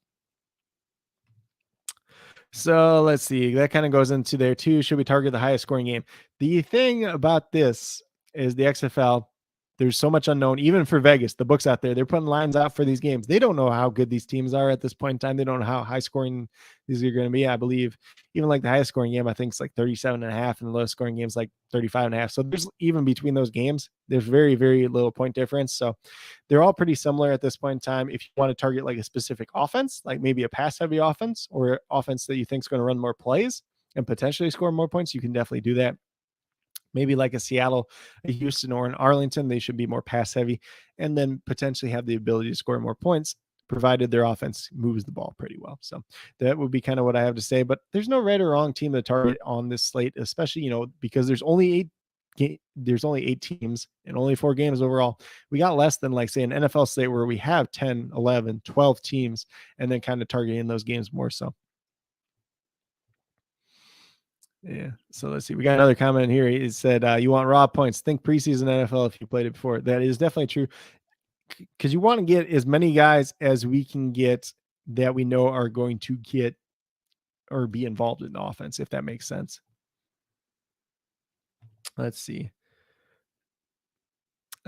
So let's see. That kind of goes into there too. Should we target the highest scoring game? The thing about this is the XFL, there's so much unknown, even for Vegas, the books out there, they're putting lines out for these games. They don't know how good these teams are at this point in time. They don't know how high scoring these are going to be. I believe even like the highest scoring game, I think it's like 37.5, and the lowest scoring game is like 35.5. So there's even between those games, there's very, very little point difference. So they're all pretty similar at this point in time. If you want to target like a specific offense, like maybe a pass heavy offense or offense that you think is going to run more plays and potentially score more points, you can definitely do that. Maybe like a Seattle, a Houston, or an Arlington, they should be more pass heavy and then potentially have the ability to score more points, provided their offense moves the ball pretty well. So that would be kind of what I have to say. But there's no right or wrong team to target on this slate, especially, because there's only 8 teams and only 4 games overall. We got less than like say an NFL slate where we have 10, 11, 12 teams and then kind of targeting those games more so. Yeah. So let's see. We got another comment here. He said, you want raw points. Think preseason NFL if you played it before. That is definitely true. Because you want to get as many guys as we can get that we know are going to get or be involved in the offense, if that makes sense. Let's see.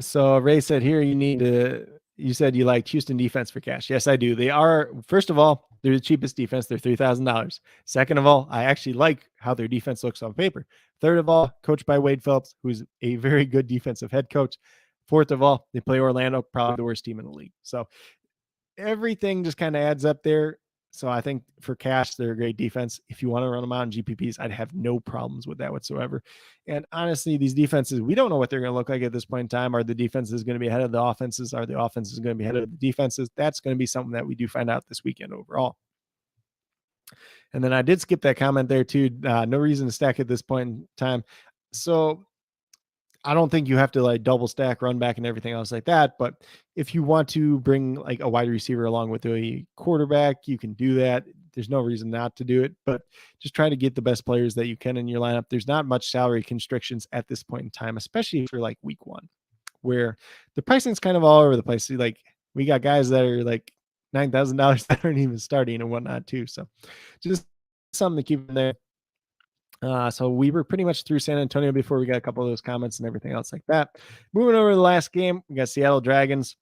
So Ray said here, you said you like Houston defense for cash. Yes, I do. They are, first of all, they're the cheapest defense. They're $3,000. Second of all, I actually like how their defense looks on paper. Third of all, coached by Wade Phillips, who's a very good defensive head coach. Fourth of all, they play Orlando, probably the worst team in the league. So everything just kind of adds up there. So I think for cash, they're a great defense. If you want to run them out in GPPs, I'd have no problems with that whatsoever. And honestly, these defenses, we don't know what they're going to look like at this point in time. Are the defenses going to be ahead of the offenses? Are the offenses going to be ahead of the defenses? That's going to be something that we do find out this weekend overall. And then I did skip that comment there too. No reason to stack at this point in time. So I don't think you have to like double stack, run back, and everything else like that. But if you want to bring like a wide receiver along with a quarterback, you can do that. There's no reason not to do it, but just try to get the best players that you can in your lineup. There's not much salary constrictions at this point in time, especially for like week one, where the pricing is kind of all over the place. So, like we got guys that are like $9,000 that aren't even starting and whatnot too. So just something to keep in there. So we were pretty much through San Antonio before we got a couple of those comments and everything else like that. Moving over to the last game, we got Seattle Dragons.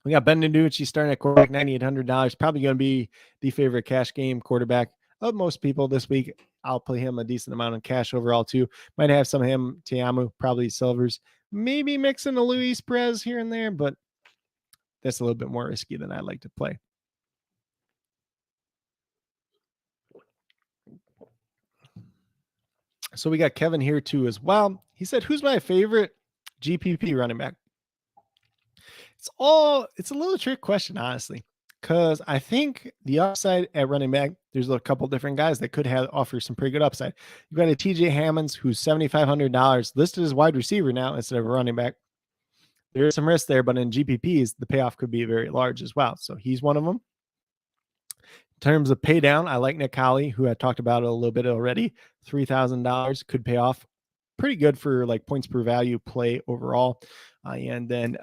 We got Ben DiNucci starting at quarterback, $9,800. Probably going to be the favorite cash game quarterback of most people this week. I'll play him a decent amount of cash overall too. Might have some of him, Tiamu, probably Silvers, maybe mixing a Luis Perez here and there, but that's a little bit more risky than I like to play. So we got Kevin here too as well. He said, who's my favorite GPP running back? It's a little trick question, honestly, because I think the upside at running back, there's a couple different guys that could offer some pretty good upside. You got a TJ Hammonds who's $7,500 listed as wide receiver now instead of a running back. there is some risk there, but in GPPs, the payoff could be very large as well. So he's one of them. In terms of pay down, I like Nick Colley, who I talked about a little bit already. $3,000 could pay off pretty good for like points per value play overall. And then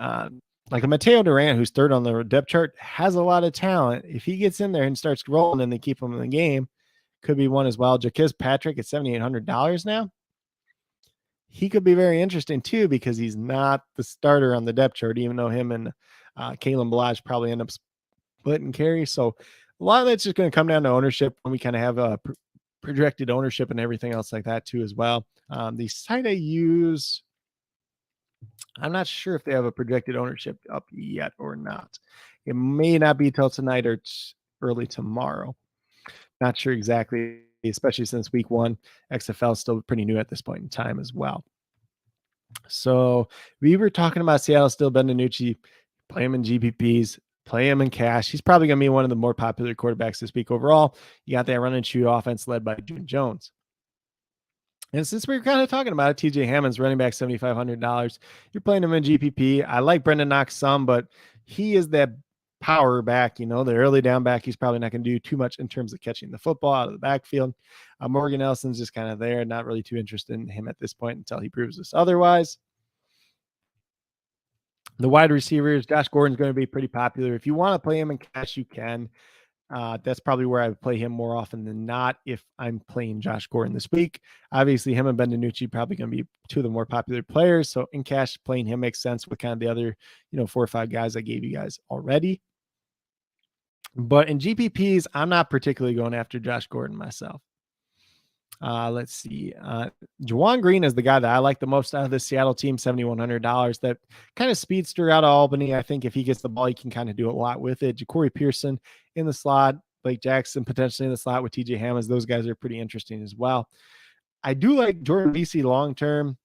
like a Mateo Durant, who's third on the depth chart, has a lot of talent. If he gets in there and starts rolling and they keep him in the game, could be one as well. Jaquiz Patrick at $7,800 now. He could be very interesting too, because he's not the starter on the depth chart, even though him and Kalen Balaj probably end up splitting carry. So a lot of that's just going to come down to ownership, when we kind of have a projected ownership and everything else like that too as well. The site I use, I'm not sure if they have a projected ownership up yet or not. It may not be till tonight or early tomorrow. Not sure exactly, especially since week one. XFL is still pretty new at this point in time as well. So we were talking about Seattle still. Ben DiNucci, play him in GPPs, play him in cash. He's probably going to be one of the more popular quarterbacks this week overall. You got that run and shoot offense led by June Jones. And since we were kind of talking about it, TJ Hammond's running back, $7,500. You're playing him in GPP. I like Brendan Knox some, but he is that power back, the early down back. He's probably not going to do too much in terms of catching the football out of the backfield. Morgan Nelson's just kind of there, not really too interested in him at this point until he proves us otherwise. The wide receivers, Josh Gordon's going to be pretty popular. If you want to play him in cash, you can. That's probably where I would play him more often than not if I'm playing Josh Gordon this week. Obviously, him and Ben DiNucci probably going to be two of the more popular players. So in cash, playing him makes sense with kind of the other, 4 or 5 guys I gave you guys already. But in GPPs, I'm not particularly going after Josh Gordon myself. Let's see. Juwan Green is the guy that I like the most out of the Seattle team, $7,100. That kind of speedster out of Albany. I think if he gets the ball, he can kind of do a lot with it. Ja'Cory Pearson in the slot, Blake Jackson potentially in the slot with TJ Hammonds. Those guys are pretty interesting as well. I do like Jordan VC long-term,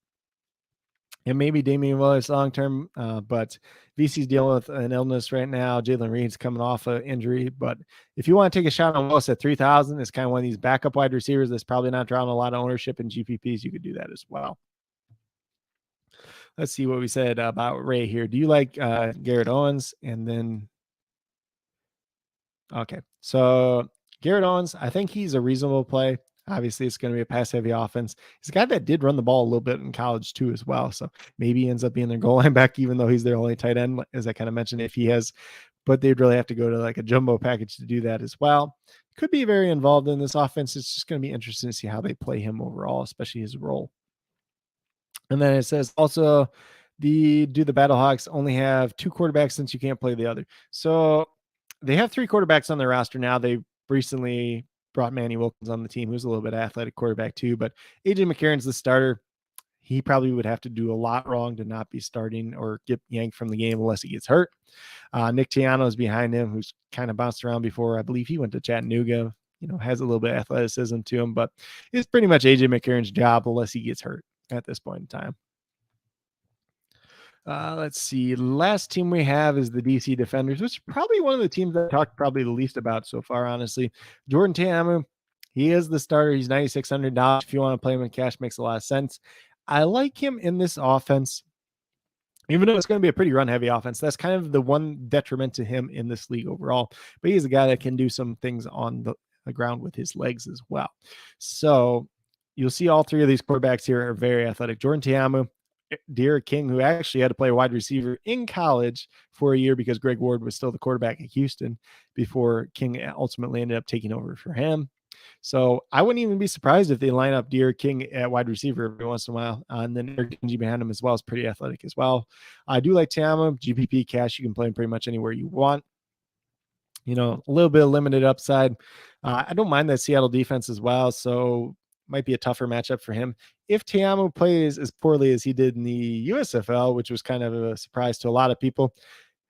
and maybe Damian Willis long-term, but VC's dealing with an illness right now. Jalen Reed's coming off an injury. But if you want to take a shot on Willis at 3,000, it's kind of one of these backup wide receivers that's probably not drawing a lot of ownership in GPPs. You could do that as well. Let's see what we said about Ray here. Do you like Garrett Owens? And then, okay. So Garrett Owens, I think he's a reasonable play. Obviously, it's going to be a pass-heavy offense. He's a guy that did run the ball a little bit in college too as well. So maybe he ends up being their goal line back, even though he's their only tight end, as I kind of mentioned, if he has. But they'd really have to go to like a jumbo package to do that as well. Could be very involved in this offense. It's just going to be interesting to see how they play him overall, especially his role. And then it says also, do the Battlehawks only have 2 quarterbacks since you can't play the other? So they have 3 quarterbacks on their roster now. They recently brought Manny Wilkins on the team, who's a little bit athletic quarterback too, but AJ McCarron's the starter. He probably would have to do a lot wrong to not be starting or get yanked from the game unless he gets hurt. Nick Tiano is behind him, who's kind of bounced around before. I believe he went to Chattanooga, has a little bit of athleticism to him, but it's pretty much AJ McCarron's job unless he gets hurt at this point in time. Let's see. Last team we have is the DC Defenders, which is probably one of the teams that I talked probably the least about so far, honestly. Jordan Ta'amu, he is the starter. He's $9,600. If you want to play him in cash, makes a lot of sense. I like him in this offense, even though it's going to be a pretty run-heavy offense. That's kind of the one detriment to him in this league overall. But he's a guy that can do some things on the ground with his legs as well. So you'll see all 3 of these quarterbacks here are very athletic. Jordan Ta'amu, Derek King, who actually had to play wide receiver in college for a year because Greg Ward was still the quarterback at Houston before King ultimately ended up taking over for him. So I wouldn't even be surprised if they line up Derek King at wide receiver every once in a while. And then Eric Genji behind him as well is pretty athletic as well. I do like Ta'amu, GPP cash. You can play him pretty much anywhere you want. A little bit of limited upside. I don't mind that Seattle defense as well. So might be a tougher matchup for him. If Ta'amu plays as poorly as he did in the USFL, which was kind of a surprise to a lot of people,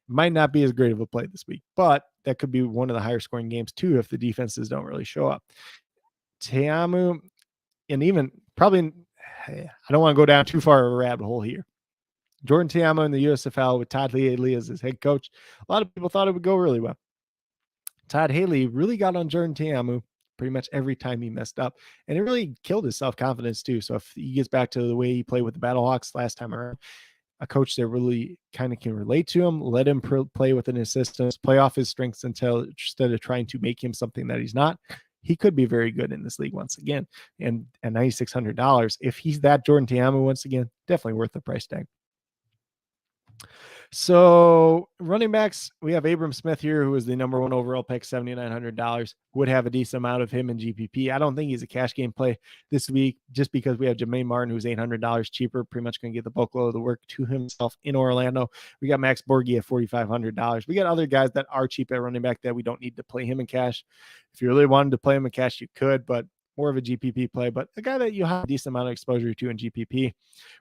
might not be as great of a play this week, but that could be one of the higher scoring games too if the defenses don't really show up. Ta'amu, and even probably, I don't want to go down too far of a rabbit hole here. Jordan Ta'amu in the USFL with Todd Haley as his head coach. A lot of people thought it would go really well. Todd Haley really got on Jordan Ta'amu pretty much every time he messed up, and it really killed his self-confidence too. So if he gets back to the way he played with the Battlehawks last time around, a coach that really kind of can relate to him, let him play within his systems, play off his strengths instead of trying to make him something that he's not, he could be very good in this league once again. And at $9,600, if he's that Jordan Ta'amu once again, definitely worth the price tag. So running backs, we have Abram Smith here, who is the number one overall pick, $7,900. Would have a decent amount of him in GPP. I don't think he's a cash game play this week, just because we have Jermaine Martin, who's $800 cheaper, pretty much going to get the bulk load of the work to himself in Orlando. We got Max Borghi at $4,500. We got other guys that are cheap at running back that we don't need to play him in cash. If you really wanted to play him in cash, you could, but more of a GPP play, but a guy that you have a decent amount of exposure to in GPP.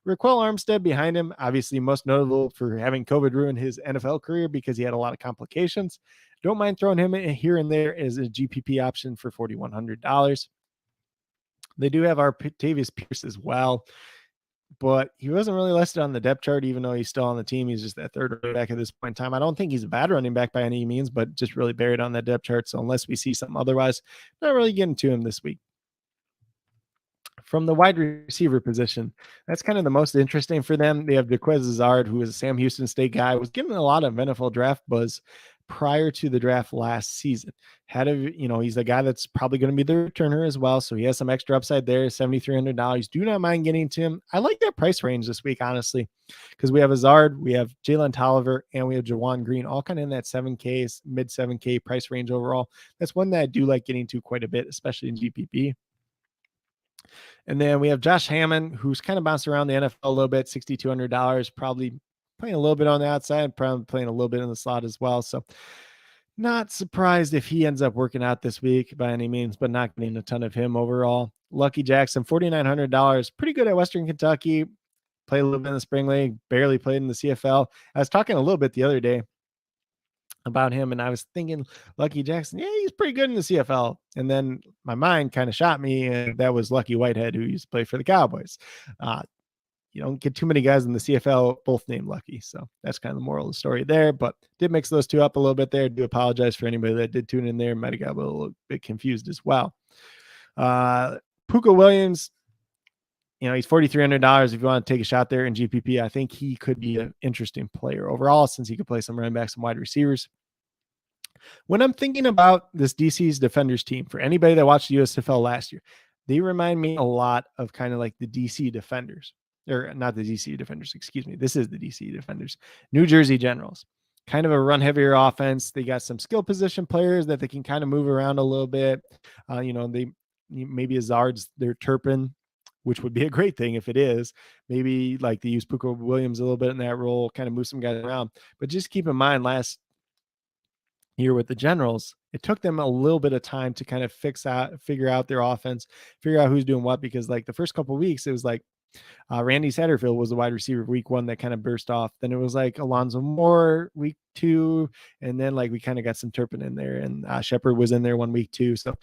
Raquel Armstead behind him, obviously most notable for having COVID ruin his NFL career because he had a lot of complications. Don't mind throwing him in here and there as a GPP option for $4,100. They do have our Tavius Pierce as well, but he wasn't really listed on the depth chart, even though he's still on the team. He's just that third running back at this point in time. I don't think he's a bad running back by any means, but just really buried on that depth chart. So unless we see something otherwise, not really getting to him this week. From the wide receiver position, that's kind of the most interesting for them. They have DeQuez Zard, who is a Sam Houston State guy, was getting a lot of NFL draft buzz prior to the draft last season. He's a guy that's probably going to be the returner as well. So he has some extra upside there, $7,300. Do not mind getting to him. I like that price range this week, honestly, because we have Azard, we have Jalen Tolliver, and we have Jawan Green, all kind of in that 7K, mid 7K price range overall. That's one that I do like getting to quite a bit, especially in GPP. And then we have Josh Hammond, who's kind of bounced around the NFL a little bit, $6,200, probably playing a little bit on the outside, probably playing a little bit in the slot as well. So not surprised if he ends up working out this week by any means, but not getting a ton of him overall. Lucky Jackson, $4,900, pretty good at Western Kentucky. Played a little bit in the spring league, barely played in the CFL. I was talking a little bit the other day about him, and I was thinking Lucky Jackson, yeah, he's pretty good in the CFL. And then my mind kind of shot me, and that was Lucky Whitehead, who used to play for the Cowboys. You don't get too many guys in the CFL both named Lucky, so that's kind of the moral of the story there. But did mix those two up a little bit there. Do apologize for anybody that did tune in there. Might have got a little bit confused as well. Puka Williams, he's $4,300. If you want to take a shot there in GPP, I think he could be an interesting player overall, since he could play some running backs and wide receivers. When I'm thinking about this DC's Defenders team, for anybody that watched the USFL last year, they remind me a lot of kind of like the DC Defenders, or not the DC Defenders, excuse me. This is the DC Defenders, New Jersey Generals. Kind of a run heavier offense. They got some skill position players that they can kind of move around a little bit. They maybe Azard's their Turpin, which would be a great thing if it is. Maybe like they use Puka Williams a little bit in that role, kind of move some guys around. But just keep in mind, last year with the Generals, it took them a little bit of time to kind of figure out their offense, figure out who's doing what, because like the first couple of weeks, it was like Randy Satterfield was the wide receiver week 1 that kind of burst off. Then it was like Alonzo Moore week 2. And then like we kind of got some Turpin in there, and Shepard was in there 1 week too. So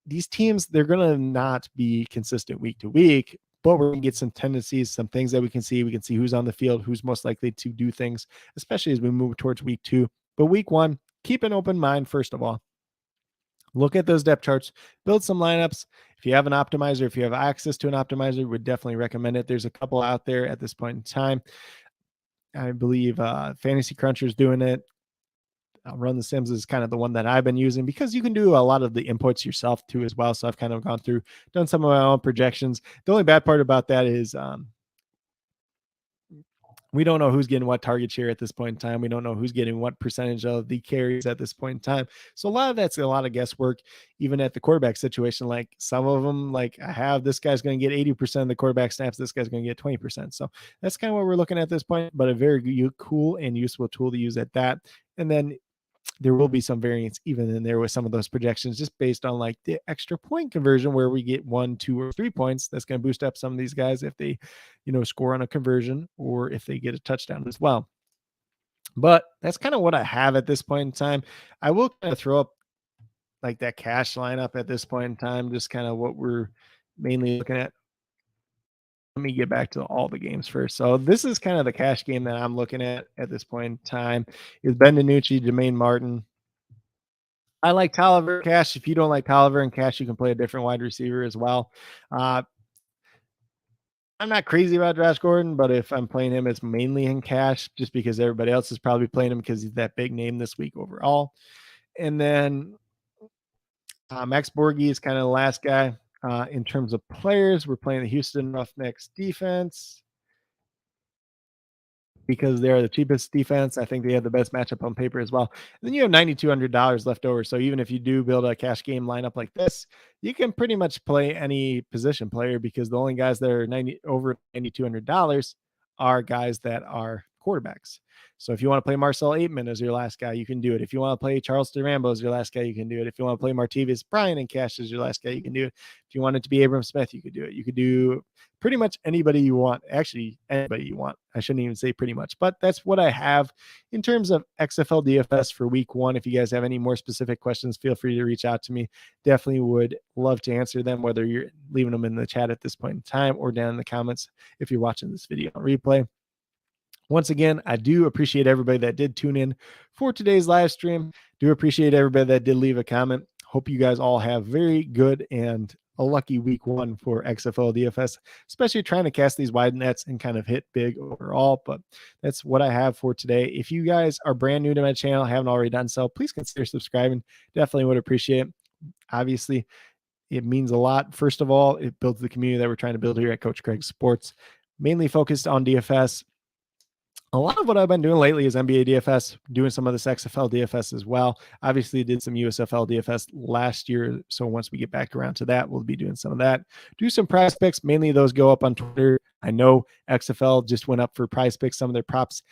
these teams, they're going to not be consistent week to week, but we're going to get some tendencies, some things that we can see. We can see who's on the field, who's most likely to do things, especially as we move towards week 2. But week 1, keep an open mind, first of all. Look at those depth charts, build some lineups. If you have an optimizer, if you have access to an optimizer, would definitely recommend it. There's a couple out there at this point in time. I believe Fantasy Cruncher is doing it. Run the Sims is kind of the one that I've been using, because you can do a lot of the inputs yourself too as well. So I've kind of gone through, done some of my own projections. The only bad part about that is we don't know who's getting what target share at this point in time. We don't know who's getting what percentage of the carries at this point in time. So a lot of that's a lot of guesswork, even at the quarterback situation. Like some of them, like I have, this guy's going to get 80% of the quarterback snaps. This guy's going to get 20%. So that's kind of what we're looking at this point, but a very cool and useful tool to use at that. And then there will be some variance even in there with some of those projections, just based on like the extra point conversion, where we get 1, 2, or 3 points. That's going to boost up some of these guys if they, score on a conversion, or if they get a touchdown as well. But that's kind of what I have at this point in time. I will kind of throw up like that cash lineup at this point in time, just kind of what we're mainly looking at. Let me get back to all the games first. So this is kind of the cash game that I'm looking at this point in time. Is Ben DiNucci, Jermaine Martin. I like Tolliver cash. If you don't like Tolliver and cash, you can play a different wide receiver as well. I'm not crazy about Josh Gordon, but if I'm playing him, it's mainly in cash just because everybody else is probably playing him because he's that big name this week overall. And then Max Borghi is kind of the last guy. In terms of players, we're playing the Houston Roughnecks defense because they're the cheapest defense. I think they have the best matchup on paper as well. And then you have $9,200 left over. So even if you do build a cash game lineup like this, you can pretty much play any position player because the only guys that are over $9,200 are guys that are quarterbacks. So if you want to play Marcel Aitman as your last guy, you can do it. If you want to play Charleston Rambo as your last guy, you can do it. If you want to play Martavis Bryant and cash as your last guy, you can do it. If you want it to be Abram Smith, you could do it. You could do pretty much anybody you want. Actually, anybody you want. I shouldn't even say pretty much, but that's what I have in terms of XFL DFS for week 1. If you guys have any more specific questions, feel free to reach out to me. Definitely would love to answer them, whether you're leaving them in the chat at this point in time or down in the comments if you're watching this video on replay. Once again, I do appreciate everybody that did tune in for today's live stream. Do appreciate everybody that did leave a comment. Hope you guys all have very good and a lucky week 1 for XFL DFS, especially trying to cast these wide nets and kind of hit big overall. But that's what I have for today. If you guys are brand new to my channel, haven't already done so, please consider subscribing. Definitely would appreciate it. Obviously, it means a lot. First of all, it builds the community that we're trying to build here at Coach Craig Sports, mainly focused on DFS. A lot of what I've been doing lately is NBA DFS, doing some of this XFL DFS as well. Obviously, did some USFL DFS last year. So once we get back around to that, we'll be doing some of that. Do some prize picks. Mainly those go up on Twitter. I know XFL just went up for prize picks, some of their props,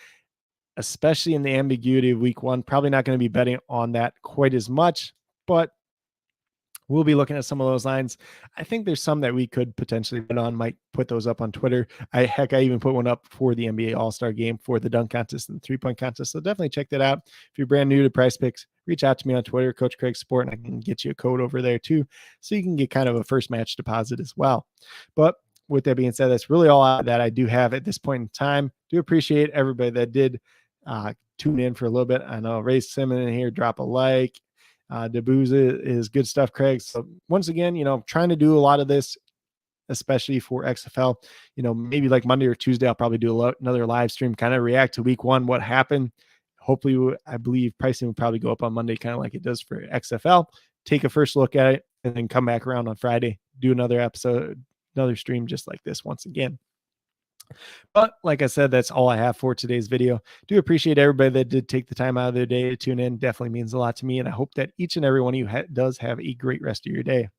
especially in the ambiguity of week 1. Probably not going to be betting on that quite as much, but we'll be looking at some of those lines. I think there's some that we could potentially bet on, might put those up on Twitter. I even put one up for the NBA All-Star game for the dunk contest and the 3-point contest. So definitely check that out. If you're brand new to Prize Picks, reach out to me on Twitter, Coach Craig Sport, and I can get you a code over there too. So you can get kind of a first match deposit as well. But with that being said, that's really all that I do have at this point in time. Do appreciate everybody that did tune in for a little bit. I know Ray Simmons in here, drop a like. Debuza is good stuff, Craig. So once again, trying to do a lot of this, especially for XFL. Maybe like Monday or Tuesday, I'll probably do another live stream, kind of react to week 1, what happened. Hopefully, I believe pricing will probably go up on Monday, kind of like it does for XFL. Take a first look at it, and then come back around on Friday, do another episode, another stream just like this once again. But like I said, that's all I have for today's video. Do appreciate everybody that did take the time out of their day to tune in. Definitely means a lot to me. And I hope that each and every one of you does have a great rest of your day.